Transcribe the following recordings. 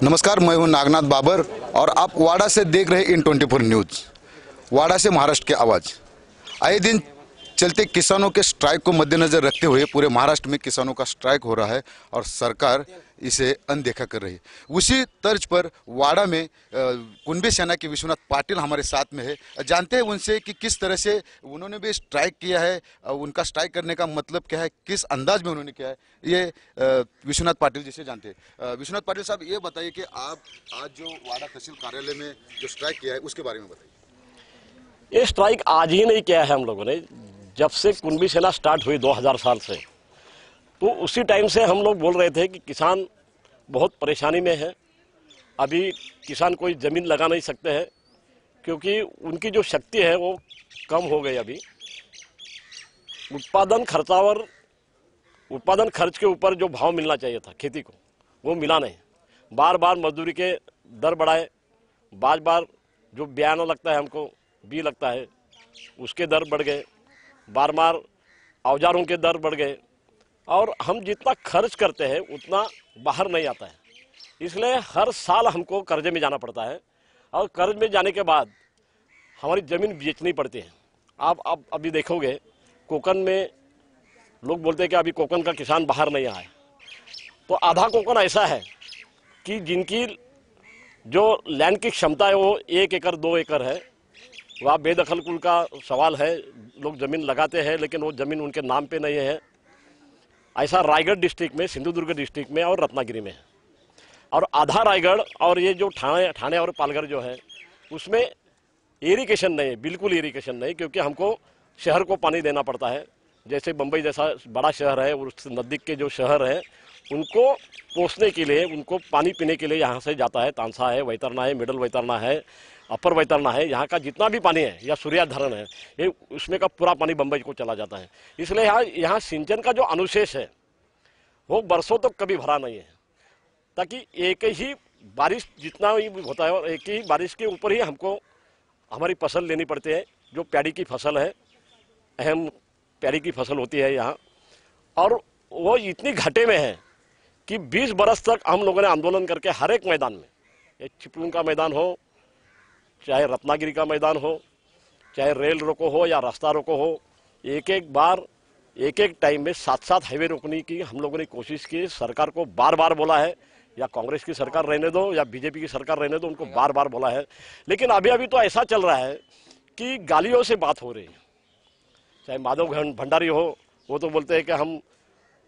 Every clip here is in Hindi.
नमस्कार, मैं हूं नागनाथ बाबर और आप वाड़ा से देख रहे इन 24 न्यूज। वाड़ा से महाराष्ट्र की आवाज। आए दिन चलते किसानों के स्ट्राइक को मद्देनजर रखते हुए पूरे महाराष्ट्र में किसानों का स्ट्राइक हो रहा है और सरकार इसे अनदेखा कर रही है। उसी तर्ज पर वाड़ा में कुंभी सेना के विश्वनाथ पाटिल हमारे साथ में है। जानते हैं उनसे कि किस तरह से उन्होंने भी स्ट्राइक किया है, उनका स्ट्राइक करने का मतलब क्या है, किस अंदाज में उन्होंने किया है, ये विश्वनाथ पाटिल जी से जानते हैं। विश्वनाथ पाटिल साहब, ये बताइए कि आप आज जो वाड़ा तहसील कार्यालय में जो स्ट्राइक किया है उसके बारे में बताइए। ये स्ट्राइक आज ही नहीं किया है हम लोगों ने। जब से कुंभी सेना स्टार्ट हुई 2000 साल से, तो उसी टाइम से हम लोग बोल रहे थे कि किसान बहुत परेशानी में है। अभी किसान कोई ज़मीन लगा नहीं सकते हैं क्योंकि उनकी जो शक्ति है वो कम हो गई। अभी उत्पादन खर्च के ऊपर जो भाव मिलना चाहिए था खेती को, वो मिला नहीं। बार बार मजदूरी के दर बढ़ाए, बार बार जो बयाना लगता है हमको बी लगता है उसके दर बढ़ गए, बार बार औजारों के दर बढ़ गए और हम जितना खर्च करते हैं उतना बाहर नहीं आता है। इसलिए हर साल हमको कर्जे में जाना पड़ता है और कर्ज में जाने के बाद हमारी ज़मीन बेचनी पड़ती है। आप अभी देखोगे कोकन में लोग बोलते हैं कि अभी कोकन का किसान बाहर नहीं आया, तो आधा कोकन ऐसा है कि जिनकी जो लैंड की क्षमता है वो 1 एकड़ 2 एकड़ है। वह बेदखल कुल का सवाल है, लोग ज़मीन लगाते हैं लेकिन वो ज़मीन उनके नाम पे नहीं है। ऐसा रायगढ़ डिस्ट्रिक्ट में, सिंधुदुर्ग डिस्ट्रिक्ट में और रत्नागिरी में है। और आधा रायगढ़ और ये जो ठाणे और पालघर जो है उसमें इरिगेशन नहीं है, बिल्कुल इरिगेशन नहीं, क्योंकि हमको शहर को पानी देना पड़ता है। जैसे बम्बई जैसा बड़ा शहर है और उससे नज़दीक के जो शहर हैं उनको पोसने के लिए, उनको पानी पीने के लिए यहाँ से जाता है। तानसा है, वैतरना है, मिडल वैतरना है, अपर वैतरना है, यहाँ का जितना भी पानी है या सूर्याधरण है ये उसमें का पूरा पानी बम्बई को चला जाता है। इसलिए यहाँ सिंचन का जो अनुशेष है वो बरसों तक कभी भरा नहीं है, ताकि एक ही बारिश जितना ही होता है और एक ही बारिश के ऊपर ही हमको हमारी फसल लेनी पड़ती है। जो प्याड़ी की फसल है, अहम प्याड़ी की फसल होती है यहाँ, और वो इतनी घाटे में है कि 20 बरस तक हम लोगों ने आंदोलन करके हर एक मैदान में, एक चिपलून का मैदान हो, चाहे रत्नागिरी का मैदान हो, चाहे रेल रोको हो या रास्ता रोको हो, एक एक बार एक एक टाइम में 7-7 हाईवे रोकने की हम लोगों ने कोशिश की। सरकार को बार बार बोला है, या कांग्रेस की सरकार रहने दो या बीजेपी की सरकार रहने दो, उनको बार बार बोला है। लेकिन अभी तो ऐसा चल रहा है कि गालियों से बात हो रही है। चाहे माधव भंडारी हो, वो तो बोलते हैं कि हम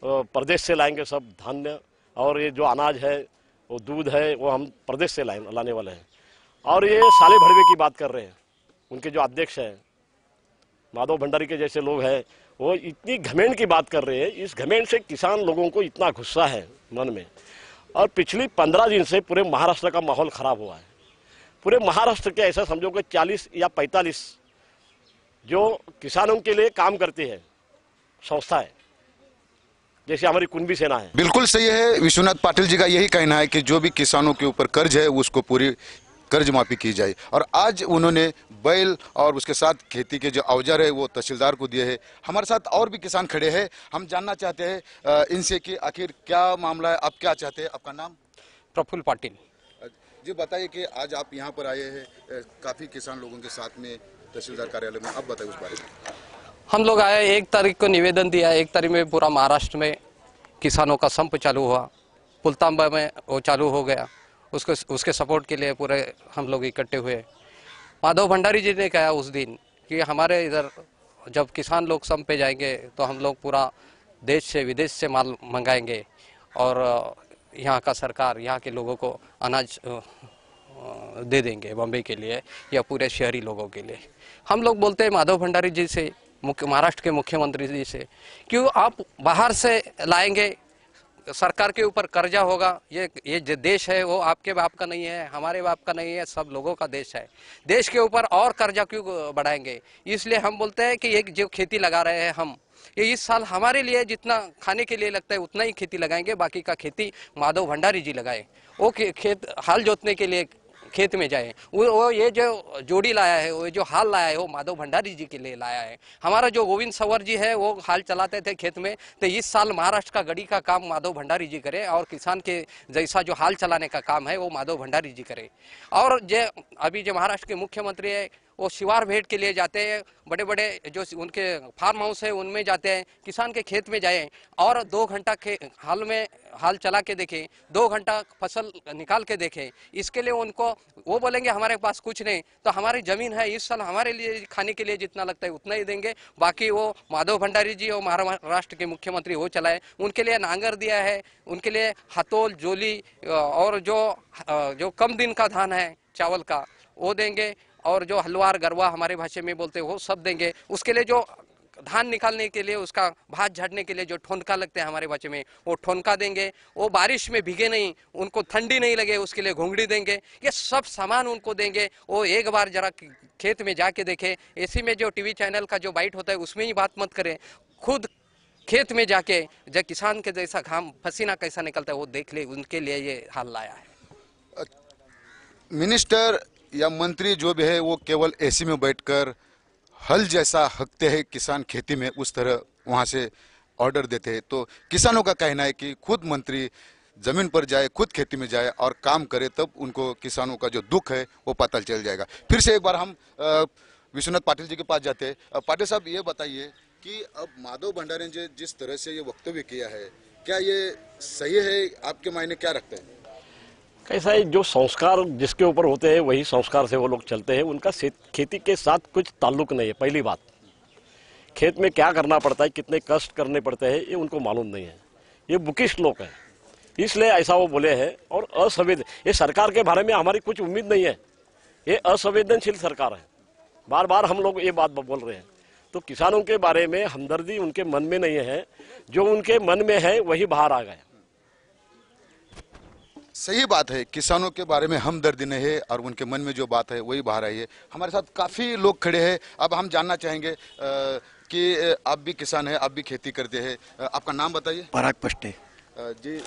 प्रदेश से लाएंगे सब धान्य, और ये जो अनाज है वो दूध है वो हम प्रदेश से लाने वाले हैं। और ये साले भड़वे की बात कर रहे हैं। उनके जो अध्यक्ष हैं माधव भंडारी के जैसे लोग हैं, वो इतनी घमेंड की बात कर रहे हैं। इस घमेंड से किसान लोगों को इतना गुस्सा है मन में। और पिछली 15 दिन से पूरे महाराष्ट्र का माहौल खराब हुआ है। पूरे महाराष्ट्र के ऐसा समझो कि 40 या 45 जो किसानों के लिए काम करती है संस्था है, जैसे हमारी कुंभी सेना है। बिल्कुल सही है, विश्वनाथ पाटिल जी का यही कहना है कि जो भी किसानों के ऊपर कर्ज है उसको पूरी कर्ज माफी की जाए। और आज उन्होंने बैल और उसके साथ खेती के जो औजार है वो तहसीलदार को दिए हैं। हमारे साथ और भी किसान खड़े हैं, हम जानना चाहते हैं इनसे कि आखिर क्या मामला है, आप क्या चाहते हैं। आपका नाम? प्रफुल्ल पाटिल जी, बताइए कि आज आप यहाँ पर आए हैं काफ़ी किसान लोगों के साथ में तहसीलदार कार्यालय में, आप बताइए उस बारे में। हम लोग आए, 1 तारीख को निवेदन दिया। 1 तारीख में पूरा महाराष्ट्र में किसानों का संप चालू हुआ, पुलतांबा में वो चालू हो गया। उसके सपोर्ट के लिए पूरे हम लोग इकट्ठे हुए। माधव भंडारी जी ने कहा उस दिन कि हमारे इधर जब किसान लोग संप पे जाएंगे तो हम लोग पूरा देश से विदेश से माल मंगाएंगे और यहाँ का सरकार यहाँ के लोगों को अनाज दे देंगे बम्बई के लिए या पूरे शहरी लोगों के लिए। हम लोग बोलते हैं माधव भंडारी जी से, महाराष्ट्र के मुख्यमंत्री जी से, क्यों आप बाहर से लाएंगे, सरकार के ऊपर कर्जा होगा। ये जो देश है वो आपके बाप का नहीं है, हमारे बाप का नहीं है, सब लोगों का देश है। देश के ऊपर और कर्जा क्यों बढ़ाएंगे। इसलिए हम बोलते हैं कि एक जो खेती लगा रहे हैं हम, ये इस साल हमारे लिए जितना खाने के लिए लगता है उतना ही खेती लगाएंगे, बाकी का खेती माधव भंडारी जी लगाए। वो खेत हाल जोतने के लिए खेत में जाए। वो ये जो जोड़ी लाया है, वो जो हाल लाया है, वो माधव भंडारी जी के लिए लाया है। हमारा जो गोविंद संवर जी है वो हाल चलाते थे खेत में, तो इस साल महाराष्ट्र का गड़ी का काम माधव भंडारी जी करे और किसान के जैसा जो हाल चलाने का काम है वो माधव भंडारी जी करे। और जो अभी जो महाराष्ट्र के मुख्यमंत्री है वो शिवार भेंट के लिए जाते हैं, बड़े बड़े जो उनके फार्म हाउस है उनमें जाते हैं, किसान के खेत में जाएं और 2 घंटा हाल में हाल चला के देखें, 2 घंटा फसल निकाल के देखें। इसके लिए उनको वो बोलेंगे हमारे पास कुछ नहीं, तो हमारी जमीन है, इस साल हमारे लिए खाने के लिए जितना लगता है उतना ही देंगे, बाकी वो माधव भंडारी जी और महाराष्ट्र के मुख्यमंत्री वो चलाए। उनके लिए नांगर दिया है, उनके लिए हथोल जोली और जो कम दिन का धान है चावल का वो देंगे, और जो हलवार गरवा हमारे भाषा में बोलते हैं वो सब देंगे। उसके लिए जो धान निकालने के लिए उसका भात झाड़ने के लिए जो ठोनका लगते हैं हमारे भाषा में वो ठोनका देंगे। वो बारिश में भीगे नहीं, उनको ठंडी नहीं लगे उसके लिए घोंगड़ी देंगे। ये सब सामान उनको देंगे। वो एक बार जरा खेत में जाके देखें। ऐसी में जो टीवी चैनल का जो बाइट होता है उसमें ही बात मत करें, खुद खेत में जाके जब किसान के जैसा घाम पसीना कैसा निकलता है वो देख ले। उनके लिए ये हाल लाया है। मिनिस्टर या मंत्री जो भी है वो केवल एसी में बैठकर हल जैसा हकते हैं किसान खेती में, उस तरह वहाँ से ऑर्डर देते हैं। तो किसानों का कहना है कि खुद मंत्री जमीन पर जाए, खुद खेती में जाए और काम करे, तब उनको किसानों का जो दुख है वो पता चल जाएगा। फिर से एक बार हम विश्वनाथ पाटिल जी के पास जाते हैं। पाटिल साहब, ये बताइए कि अब माधव भंडारी जी जिस तरह से ये वक्तव्य किया है, क्या ये सही है? आपके मायने क्या रखते हैं? कैसा है, जो संस्कार जिसके ऊपर होते हैं वही संस्कार से वो लोग चलते हैं। उनका खेती के साथ कुछ ताल्लुक नहीं है। पहली बात, खेत में क्या करना पड़ता है, कितने कष्ट करने पड़ते हैं, ये उनको मालूम नहीं है। ये बुकिश लोग हैं, इसलिए ऐसा वो बोले हैं। और ये सरकार के बारे में हमारी कुछ उम्मीद नहीं है। ये असंवेदनशील सरकार है। बार बार हम लोग ये बात बोल रहे हैं। तो किसानों के बारे में हमदर्दी उनके मन में नहीं है। जो उनके मन में है वही बाहर आ गया। सही बात है, किसानों के बारे में हमदर्दी नहीं है और उनके मन में जो बात है वही बाहर आई है। हमारे साथ काफ़ी लोग खड़े हैं। अब हम जानना चाहेंगे कि आप भी किसान हैं, आप भी खेती करते हैं। आपका नाम बताइए। पराग पष्टे जी,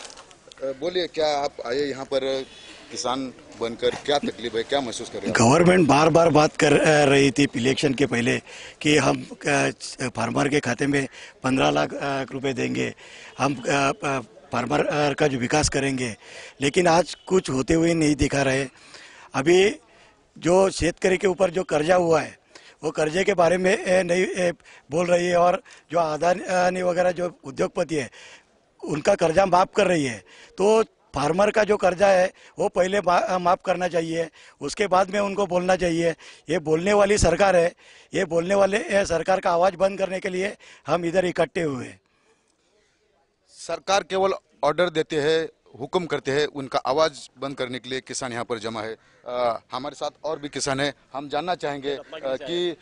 बोलिए, क्या आप आए यहाँ पर किसान बनकर? क्या तकलीफ है, क्या महसूस कर रहे हैं? गवर्नमेंट बार बार बात कर रही थी इलेक्शन के पहले कि हम फार्मर के खाते में 15 लाख रुपए देंगे, हम फार्मर का जो विकास करेंगे, लेकिन आज कुछ होते हुए नहीं दिखा रहे। अभी जो शेतकरी के ऊपर जो कर्जा हुआ है वो कर्जे के बारे में नहीं बोल रही है, और जो अदानी वगैरह जो उद्योगपति है उनका कर्जा माफ़ कर रही है। तो फार्मर का जो कर्जा है वो पहले माफ़ करना चाहिए, उसके बाद में उनको बोलना चाहिए। ये बोलने वाली सरकार है, ये बोलने वाले सरकार का आवाज़ बंद करने के लिए हम इधर इकट्ठे हुए। सरकार केवल ऑर्डर देते हैं, हुक्म करते हैं, उनका आवाज़ बंद करने के लिए किसान यहाँ पर जमा है। हमारे साथ और भी किसान हैं। हम जानना चाहेंगे कि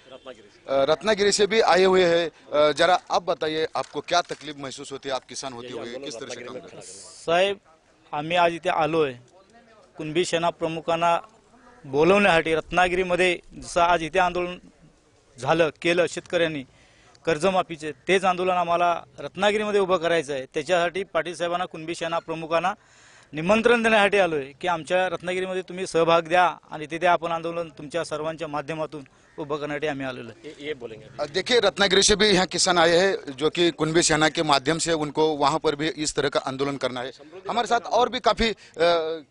रत्नागिरी से भी आए हुए हैं। जरा आप बताइए, आपको क्या तकलीफ महसूस होती है? आप किसान होते हुए किस तरह से काम करते हैं? साहेब, आम्ही आज इथे आलोय कुणबी सेना प्रमुखांना बोलवण्यासाठी। रत्नागिरीमध्ये जसं आज इथे आंदोलन झालं केलं शेतकऱ्यांनी कर्जमाफीचे, तेच आंदोलन आम्हाला रत्नागिरीमध्ये उभं करायचं आहे। त्याच्यासाठी पाटील साहेबांना कुणबी सेना प्रमुखांना निमंत्रण देण्यासाठी आलोय की आमच्या रत्नागिरीमध्ये तुम्ही सहभाग द्या आणि तिथे आपण आंदोलन तुमच्या सर्वांच्या माध्यमातून उभं करण्यासाठी आम्ही आलेलो आहे। ये बोलेंगे। देखिए, रत्नागिरी से भी यहाँ किसान आए हैं जो कि कुणबी सेना के माध्यम से उनको वहाँ पर भी इस तरह का आंदोलन करना है। हमारे साथ और भी काफी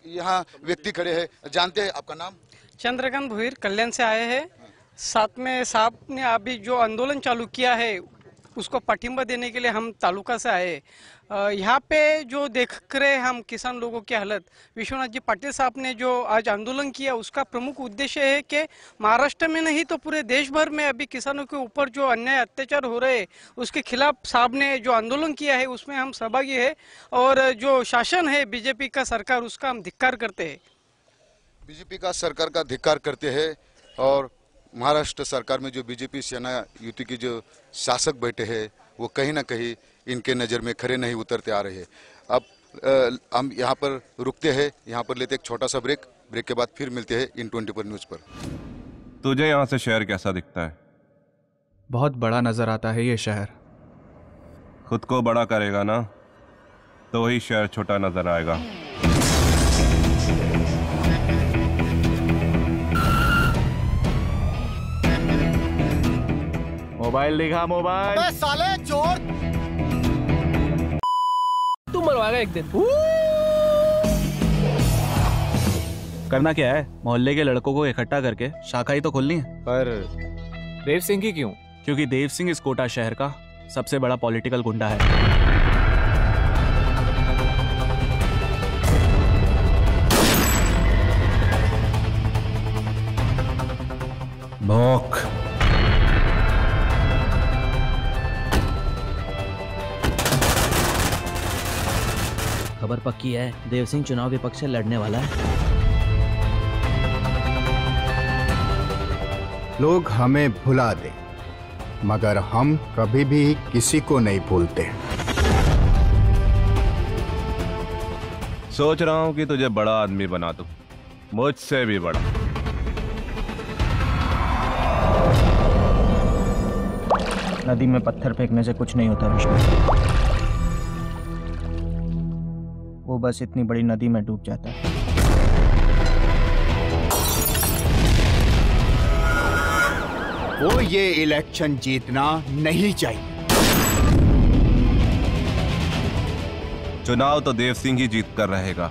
यहाँ व्यक्ति खड़े हैं। जानते हैं, आपका नाम? चंद्रकांत भोईर, कल्याण से आए हैं। साथ में साहब ने अभी जो आंदोलन चालू किया है उसको पाठिंबा देने के लिए हम तालुका से आए। यहाँ पे जो देख रहे हम किसान लोगों की हालत, विश्वनाथ जी पाटिल साहब ने जो आज आंदोलन किया उसका प्रमुख उद्देश्य है कि महाराष्ट्र में नहीं तो पूरे देश भर में अभी किसानों के ऊपर जो अन्याय अत्याचार हो रहे उसके खिलाफ साहब ने जो आंदोलन किया है उसमें हम सहभागी है। और जो शासन है बीजेपी का सरकार, उसका हम धिक्कार करते हैं। बीजेपी का सरकार का धिक्कार करते हैं। और महाराष्ट्र सरकार में जो बीजेपी सेना युति की जो शासक बैठे हैं वो कहीं ना कहीं इनके नज़र में खरे नहीं उतरते आ रहे हैं। अब हम यहाँ पर रुकते हैं, यहाँ पर लेते एक छोटा सा ब्रेक के बाद फिर मिलते हैं इन 24 न्यूज़ पर। तुझे यहाँ से शहर कैसा दिखता है? बहुत बड़ा नज़र आता है ये शहर। खुद को बड़ा करेगा ना तो वही शहर छोटा नजर आएगा। मोबाइल दिखा मोबाइल। अबे साले चोर, तू मरवाएगा एक दिन। करना क्या है? मोहल्ले के लड़कों को इकट्ठा करके शाखा ही तो खोलनी है। पर देव सिंह की क्यों? क्योंकि देव सिंह इस कोटा शहर का सबसे बड़ा पॉलिटिकल गुंडा है। भौंक। खबर पक्की है, देव सिंह चुनाव विपक्ष से लड़ने वाला है। लोग हमें भुला दे, मगर हम कभी भी किसी को नहीं भूलते। सोच रहा हूं कि तुझे बड़ा आदमी बना दूं, मुझसे भी बड़ा। नदी में पत्थर फेंकने से कुछ नहीं होता विष्णु, वो बस इतनी बड़ी नदी में डूब जाता है। वो ये इलेक्शन जीतना नहीं चाहिए। चुनाव तो देव सिंह ही जीत कर रहेगा।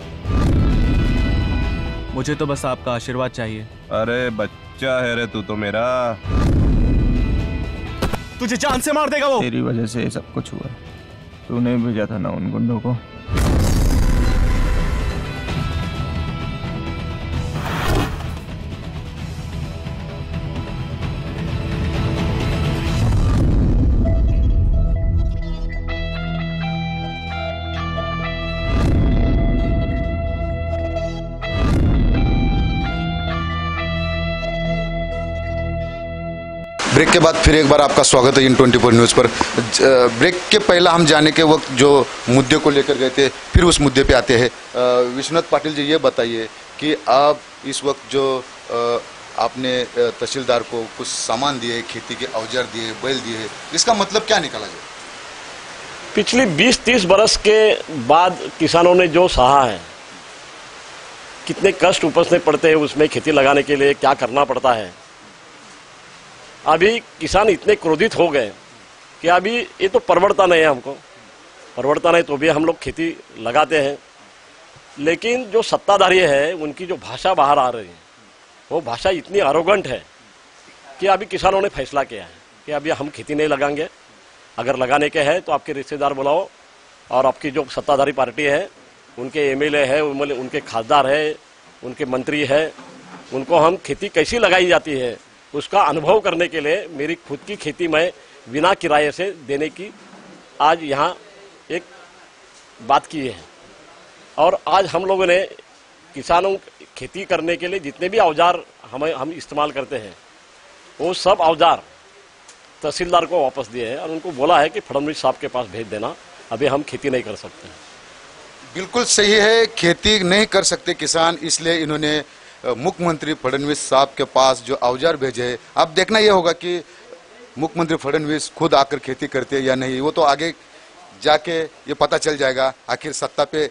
मुझे तो बस आपका आशीर्वाद चाहिए। अरे बच्चा है रे तू तो मेरा। तुझे जान से मार देगा वो। तेरी वजह से सब कुछ हुआ, तूने भेजा था ना उन गुंडों को। ब्रेक के बाद फिर एक बार आपका स्वागत है इन 24 न्यूज़ पर। ब्रेक के पहला हम जाने के वक्त जो मुद्दे को लेकर गए थे, फिर उस मुद्दे पे आते हैं। विश्वनाथ पाटिल जी, ये बताइए कि आप इस वक्त जो आपने तहसीलदार को कुछ सामान दिए, खेती के औजार दिए, बैल दिए, इसका मतलब क्या निकाला जाए? पिछली 20-30 बरस के बाद किसानों ने जो सहा है, कितने कष्ट उपसने पड़ते हैं उसमें खेती लगाने के लिए, क्या करना पड़ता है। अभी किसान इतने क्रोधित हो गए कि अभी ये तो परवड़ता नहीं है, हमको परवड़ता नहीं तो भी हम लोग खेती लगाते हैं। लेकिन जो सत्ताधारी है उनकी जो भाषा बाहर आ रही है, वो भाषा इतनी अरोगेंट है कि अभी किसानों ने फैसला किया है कि अभी हम खेती नहीं लगाएंगे। अगर लगाने के हैं तो आपके रिश्तेदार बुलाओ, और आपकी जो सत्ताधारी पार्टी है उनके एमएलए है, उनके खासदार है, उनके मंत्री है, उनको हम खेती कैसी लगाई जाती है उसका अनुभव करने के लिए मेरी खुद की खेती मैं बिना किराए से देने की आज यहाँ एक बात की है। और आज हम लोगों ने किसानों खेती करने के लिए जितने भी औजार हम इस्तेमाल करते हैं, वो सब औजार तहसीलदार को वापस दिए हैं और उनको बोला है कि फडणवीस साहब के पास भेज देना, अभी हम खेती नहीं कर सकते हैं। बिल्कुल सही है, खेती नहीं कर सकते किसान, इसलिए इन्होंने मुख्यमंत्री फडणवीस साहब के पास जो औजार भेजे हैं। अब देखना यह होगा कि मुख्यमंत्री फडणवीस खुद आकर खेती करते हैं या नहीं, वो तो आगे जाके ये पता चल जाएगा। आखिर सत्ता पे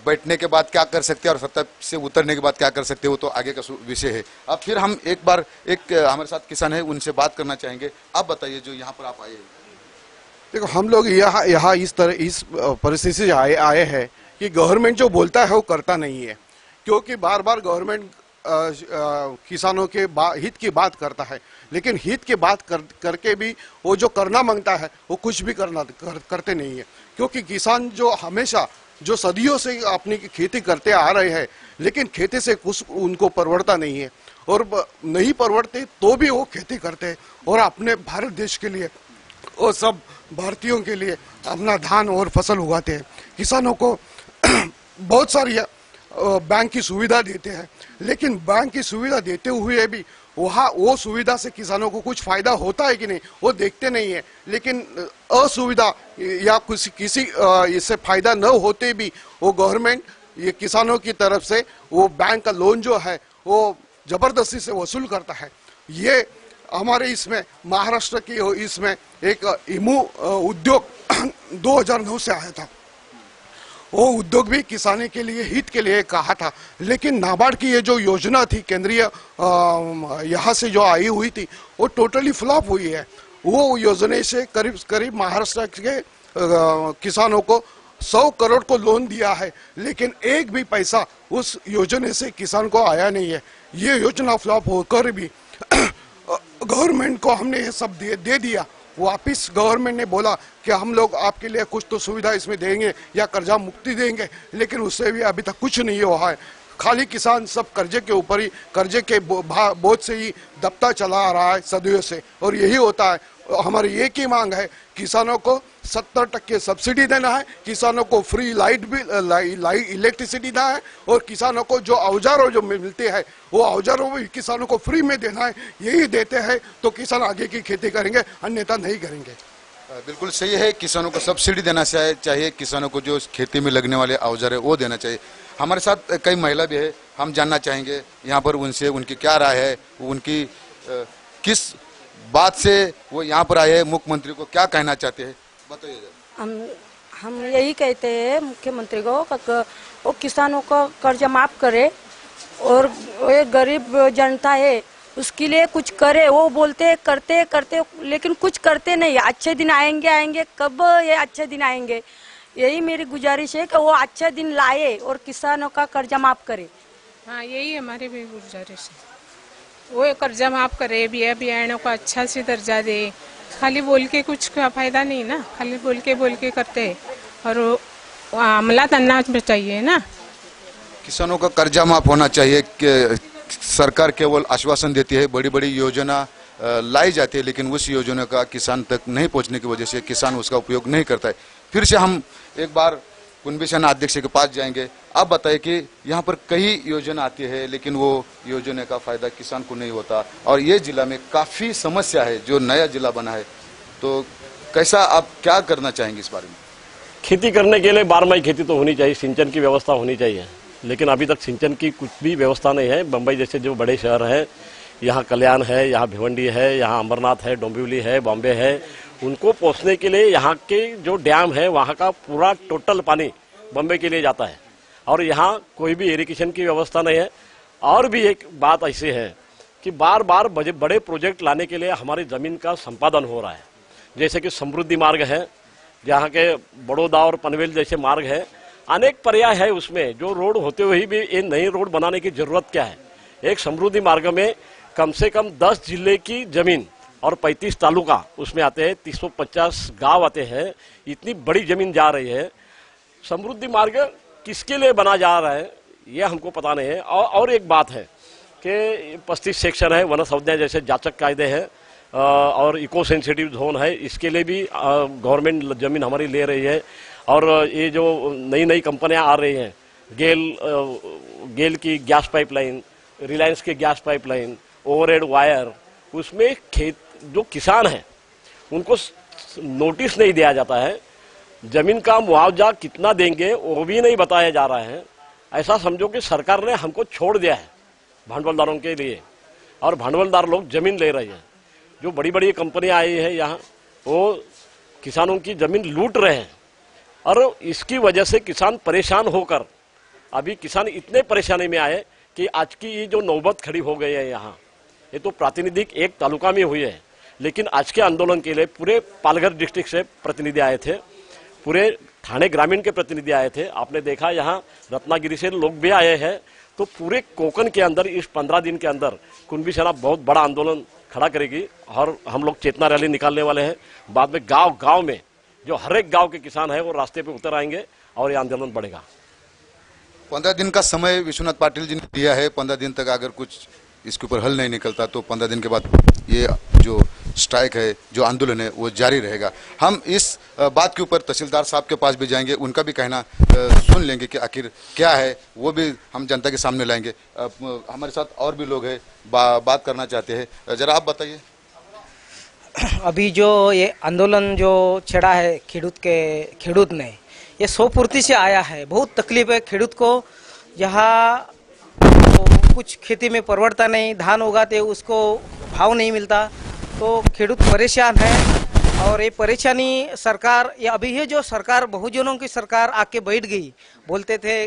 बैठने के बाद क्या कर सकते हैं और सत्ता से उतरने के बाद क्या कर सकते हैं, वो तो आगे का विषय है। अब फिर हम एक बार हमारे साथ किसान है, उनसे बात करना चाहेंगे। आप बताइए, जो यहाँ पर आप आए हैं। देखो, हम लोग यहाँ इस परिस्थिति से आए हैं कि गवर्नमेंट जो बोलता है वो करता नहीं है, क्योंकि बार बार गवर्नमेंट किसानों के हित की बात करता है, लेकिन हित की बात करके भी वो जो करना मांगता है वो कुछ भी करते नहीं है। क्योंकि किसान जो हमेशा जो सदियों से अपनी खेती करते आ रहे हैं, लेकिन खेती से कुछ उनको परवड़ता नहीं है, और नहीं परवड़ते तो भी वो खेती करते हैं और अपने भारत देश के लिए और सब भारतीयों के लिए अपना धान और फसल उगाते हैं। किसानों को बहुत सारी बैंक की सुविधा देते हैं, लेकिन बैंक की सुविधा देते हुए भी वहाँ वो सुविधा से किसानों को कुछ फायदा होता है कि नहीं वो देखते नहीं है। लेकिन असुविधा या किसी इससे फायदा न होते भी वो गवर्नमेंट ये किसानों की तरफ से वो बैंक का लोन जो है वो जबरदस्ती से वसूल करता है। ये हमारे इसमें महाराष्ट्र की इसमें एक इमू उद्योग 2009 से आया था। वो उद्योग भी किसानी के लिए हित के लिए कहा था, लेकिन नाबार्ड की ये जो योजना थी केंद्रीय यहाँ से जो आई हुई थी वो टोटली फ्लॉप हुई है। वो योजना से करीब करीब महाराष्ट्र के किसानों को 100 करोड़ को लोन दिया है, लेकिन एक भी पैसा उस योजना से किसान को आया नहीं है। ये योजना फ्लॉप होकर भी गवर्नमेंट को हमने ये सब दे दिया। वापिस गवर्नमेंट ने बोला कि हम लोग आपके लिए कुछ तो सुविधा इसमें देंगे या कर्जा मुक्ति देंगे, लेकिन उससे भी अभी तक कुछ नहीं हुआ है। खाली किसान सब कर्जे के ऊपर ही, कर्जे के बोझ से ही दबता चला आ रहा है सदियों से, और यही होता है। हमारी एक ही मांग है, किसानों को 70% सब्सिडी देना है, किसानों को फ्री लाइट इलेक्ट्रिसिटी देना है, और किसानों को जो औजारों जो मिलते हैं वो औजारों भी किसानों को फ्री में देना है। यही देते हैं तो किसान आगे की खेती करेंगे, अन्यथा नहीं करेंगे। बिल्कुल सही है, किसानों को सब्सिडी देना चाहिए, किसानों को जो खेती में लगने वाले औजार है वो देना चाहिए। हमारे साथ कई महिला भी है, हम जानना चाहेंगे यहाँ पर उनसे उनकी क्या राय है, उनकी किस बात से वो यहाँ पर आए हैं, मुख्यमंत्री को क्या कहना चाहते हैं, बताइए। हम यही कहते हैं मुख्यमंत्री को वो किसानों को कर्जा माफ करे, और ये गरीब जनता है उसके लिए कुछ करे। वो बोलते करते लेकिन कुछ करते नहीं। अच्छे दिन आएंगे, कब ये अच्छे दिन आएंगे? यही मेरी गुजारिश है कि वो अच्छे दिन लाए और किसानों का कर्जा माफ करे। हाँ, यही हमारी भी गुजारिश है, वो कर्जा माफ करे, बियाणों को अच्छा से दर्जा दे। खाली बोल के कुछ का फायदा नहीं ना, खाली बोल के करते, और अमला करना चाहिए ना। किसानों का कर्जा माफ होना चाहिए। कि सरकार केवल आश्वासन देती है, बड़ी बड़ी योजना लाई जाती है, लेकिन उस योजना का किसान तक नहीं पहुंचने की वजह से किसान उसका उपयोग नहीं करता है। फिर से हम एक बार कुंभी सेना अध्यक्ष के पास जाएंगे। आप बताइए कि यहाँ पर कई योजना आती है, लेकिन वो योजना का फायदा किसान को नहीं होता, और ये जिला में काफी समस्या है। जो नया जिला बना है, तो कैसा आप क्या करना चाहेंगे इस बारे में? खेती करने के लिए 12 माही खेती तो होनी चाहिए, सिंचन की व्यवस्था होनी चाहिए, लेकिन अभी तक सिंचन की कुछ भी व्यवस्था नहीं है। बम्बई जैसे जो बड़े शहर है, यहाँ कल्याण है, यहाँ भिवंडी है, यहाँ अमरनाथ है, डोंबिवली है, बॉम्बे है, उनको पहुँचने के लिए यहाँ के जो डैम है वहाँ का पूरा टोटल पानी बम्बई के लिए जाता है, और यहाँ कोई भी इरिगेशन की व्यवस्था नहीं है। और भी एक बात ऐसी है कि बार बार बड़े प्रोजेक्ट लाने के लिए हमारी ज़मीन का संपादन हो रहा है। जैसे कि समृद्धि मार्ग है, जहाँ के बड़ौदा और पनवेल जैसे मार्ग है, अनेक पर्याय है उसमें, जो रोड होते हुए भी ये नई रोड बनाने की जरूरत क्या है? एक समृद्धि मार्ग में कम से कम 10 जिले की जमीन और 35 तालुका उसमें आते हैं, 350 गांव आते हैं, इतनी बड़ी जमीन जा रही है। समृद्धि मार्ग किसके लिए बना जा रहा है ये हमको पता नहीं है। और एक बात है कि 35 सेक्शन है, वन संज्ञा जैसे जाचक कायदे हैं, और इको सेंसिटिव जोन है, इसके लिए भी गवर्नमेंट जमीन हमारी ले रही है। और ये जो नई कंपनियां आ रही हैं, गेल की गैस पाइपलाइन, रिलायंस की गैस पाइपलाइन, ओवरहेड वायर, उसमें जो किसान हैं उनको नोटिस नहीं दिया जाता है। जमीन का मुआवजा कितना देंगे वो भी नहीं बताया जा रहा है। ऐसा समझो कि सरकार ने हमको छोड़ दिया है भांडवलदारों के लिए, और भांडवलदार लोग जमीन ले रहे हैं। जो बड़ी बड़ी कंपनियां आई है यहाँ, वो किसानों की जमीन लूट रहे हैं, और इसकी वजह से किसान परेशान होकर, अभी किसान इतने परेशानी में आए कि आज की ये जो नौबत खड़ी हो गई है यहाँ, ये तो प्रातिनिधिक एक तालुका में हुई है, लेकिन आज के आंदोलन के लिए पूरे पालघर डिस्ट्रिक्ट से प्रतिनिधि आए थे, पूरे ठाणे ग्रामीण के प्रतिनिधि आए थे। आपने देखा यहाँ रत्नागिरी से लोग भी आए हैं। तो पूरे कोकण के अंदर इस 15 दिन के अंदर कुंभी सेना बहुत बड़ा आंदोलन खड़ा करेगी, और हम लोग चेतना रैली निकालने वाले हैं। बाद में गांव गांव में जो हर एक गांव के किसान है वो रास्ते पे उतर आएंगे, और ये आंदोलन बढ़ेगा। 15 दिन का समय विश्वनाथ पाटिल जी ने दिया है। 15 दिन तक अगर कुछ इसके ऊपर हल नहीं निकलता तो 15 दिन के बाद ये जो स्ट्राइक है, जो आंदोलन है, वो जारी रहेगा। हम इस बात के ऊपर तहसीलदार साहब के पास भी जाएंगे, उनका भी कहना सुन लेंगे कि आखिर क्या है, वो भी हम जनता के सामने लाएंगे। हमारे साथ और भी लोग हैं, बात करना चाहते हैं। जरा आप बताइए। अभी जो ये आंदोलन जो छेड़ा है खेडूत ने, ये 100 पूर्ति से आया है। बहुत तकलीफ है खेडूत को। यहाँ तो कुछ खेती में परवड़ता नहीं, धान उगाते उसको भाव नहीं मिलता, तो खेडूत परेशान है। और ये परेशानी सरकार, ये अभी है जो सरकार, बहुजनों की सरकार आके बैठ गई। बोलते थे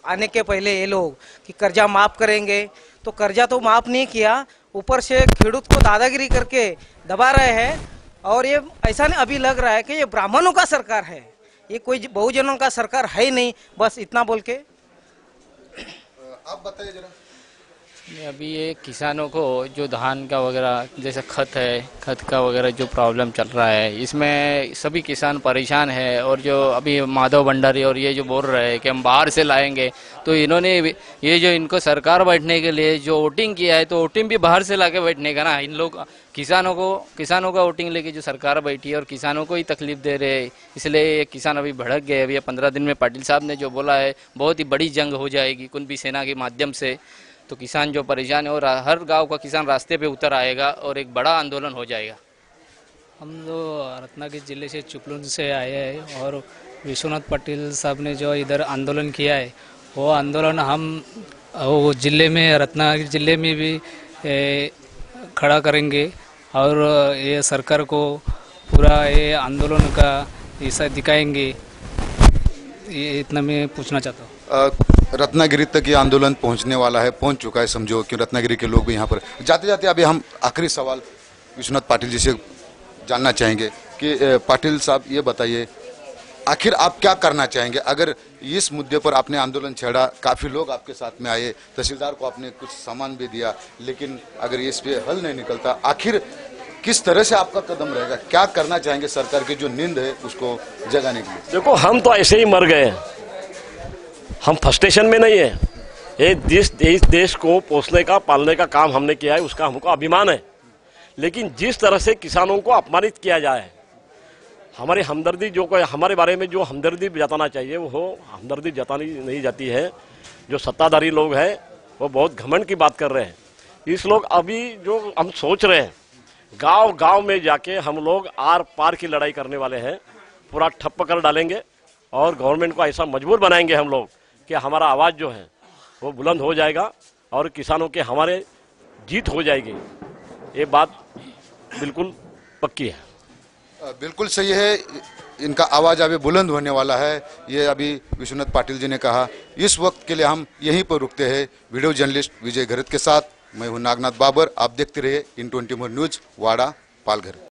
आने के पहले ये लोग कि कर्जा माफ करेंगे, तो कर्जा तो माफ नहीं किया, ऊपर से खेडूत को दादागिरी करके दबा रहे हैं। और ये ऐसा नहीं अभी लग रहा है कि ये ब्राह्मणों का सरकार है, ये कोई बहुजनों का सरकार है ही नहीं। बस इतना बोल के आप बताइए जरा। अभी ये किसानों को जो धान का वगैरह जैसे खत है, खत का वगैरह जो प्रॉब्लम चल रहा है, इसमें सभी किसान परेशान है। और जो अभी माधव भंडारी और ये जो बोल रहे हैं कि हम बाहर से लाएंगे, तो इन्होंने ये जो इनको सरकार बैठने के लिए जो वोटिंग किया है, तो वोटिंग भी बाहर से लाके बैठने का ना। इन लोग किसानों का वोटिंग लेके जो सरकार बैठी है और किसानों को ही तकलीफ दे रहे हैं, इसलिए ये किसान अभी भड़क गए। अभी 15 दिन में पाटिल साहब ने जो बोला है, बहुत ही बड़ी जंग हो जाएगी कुणबी सेना के माध्यम से। तो किसान जो परेशान है और हर गांव का किसान रास्ते पे उतर आएगा और एक बड़ा आंदोलन हो जाएगा। हम लोग रत्नागिरी जिले से चुपलुन से आए हैं और विश्वनाथ पाटिल साहब ने जो इधर आंदोलन किया है, वो आंदोलन हम वो जिले में रत्नागिरी जिले में भी खड़ा करेंगे और ये सरकार को पूरा ये आंदोलन का हिस्सा दिखाएंगे। ये इतना मैं पूछना चाहता हूँ। रत्नागिरी तक ये आंदोलन पहुंचने वाला है, पहुंच चुका है समझो, कि रत्नागिरी के लोग भी यहाँ पर जाते जाते। अभी हम आखिरी सवाल विश्वनाथ पाटिल जी से जानना चाहेंगे कि पाटिल साहब ये बताइए, आखिर आप क्या करना चाहेंगे? अगर इस मुद्दे पर आपने आंदोलन छेड़ा, काफ़ी लोग आपके साथ में आए, तहसीलदार को आपने कुछ सामान भी दिया, लेकिन अगर इस पे हल नहीं निकलता, आखिर किस तरह से आपका कदम रहेगा? क्या करना चाहेंगे सरकार की जो नींद है उसको जगाने के लिए? देखो, हम तो ऐसे ही मर गए, हम फ्रस्ट्रेशन में नहीं है। ये देश को पोसने का, पालने का काम हमने किया है, उसका हमको अभिमान है। लेकिन जिस तरह से किसानों को अपमानित किया जाए, हमारी हमदर्दी जो कोई हमारे बारे में जो हमदर्दी जताना चाहिए वो हमदर्दी जतानी नहीं जाती है। जो सत्ताधारी लोग हैं वो बहुत घमंड की बात कर रहे हैं। इस लोग अभी जो हम सोच रहे हैं, गांव गांव में जाके हम लोग आर पार की लड़ाई करने वाले हैं, पूरा ठप्प कर डालेंगे और गवर्नमेंट को ऐसा मजबूर बनाएंगे हम लोग कि हमारा आवाज़ जो है वो बुलंद हो जाएगा और किसानों के हमारे जीत हो जाएगी। ये बात बिल्कुल पक्की है। बिल्कुल सही है, इनका आवाज़ अभी बुलंद होने वाला है, ये अभी विश्वनाथ पाटिल जी ने कहा। इस वक्त के लिए हम यहीं पर रुकते हैं। वीडियो जर्नलिस्ट विजय घरत के साथ मैं हूं नागनाथ बाबर। आप देखते रहिए इन 24 न्यूज, वाड़ा, पालघर।